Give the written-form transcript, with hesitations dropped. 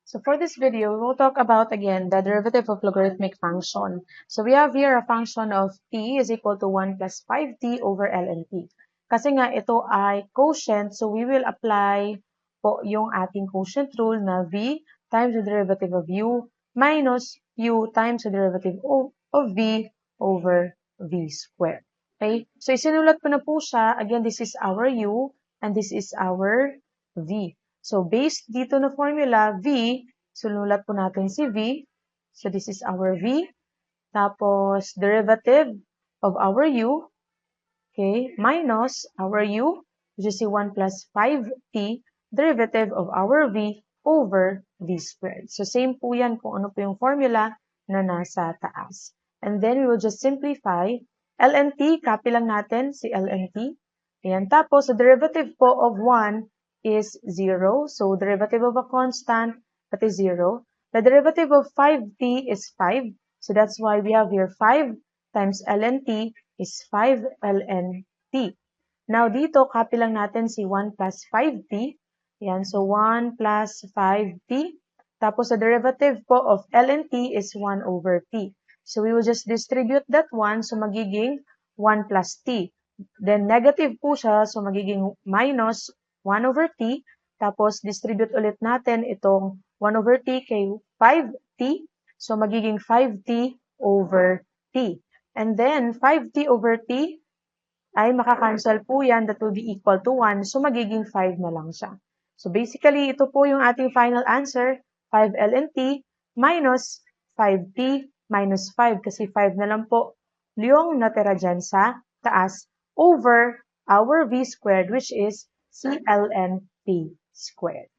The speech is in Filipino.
So for this video, we will talk about again the derivative of logarithmic function. So we have here a function of t is equal to 1 plus 5t over ln t. Kasi nga ito ay quotient, so we will apply po yung ating quotient rule na v times the derivative of u minus u times the derivative of v over v squared. Okay? So isinulat ko na po siya. Again, this is our u and this is our v. So, based dito na formula, V, sunulat po natin si V. So, this is our V. Tapos, derivative of our U, okay, minus our U, which is si 1 plus 5t, derivative of our V over V squared. So, same po yan kung ano po yung formula na nasa taas. And then, we will just simplify. ln t, copy lang natin si ln t. Ayan. Tapos, the derivative po of 1 is 0. So, derivative of a constant, that is 0. The derivative of 5t is 5. So, that's why we have here 5 times ln t is 5 ln t. Now, dito, copy lang natin si 1 plus 5t. Yan. So, 1 plus 5t. Tapos, the derivative po of ln t is 1 over t. So, we will just distribute that 1. So, magiging 1 plus t. Then, negative po siya. So, magiging minus 1 over t, tapos distribute ulit natin itong 1 over t kay 5t, so magiging 5t over t. And then, 5t over t ay makakancel po yan, that will be equal to 1, so magiging 5 na lang siya. So basically, ito po yung ating final answer, 5 ln t minus 5t minus 5, kasi 5 na lang po yung natira dyan sa taas over our v squared, which is c ln t squared.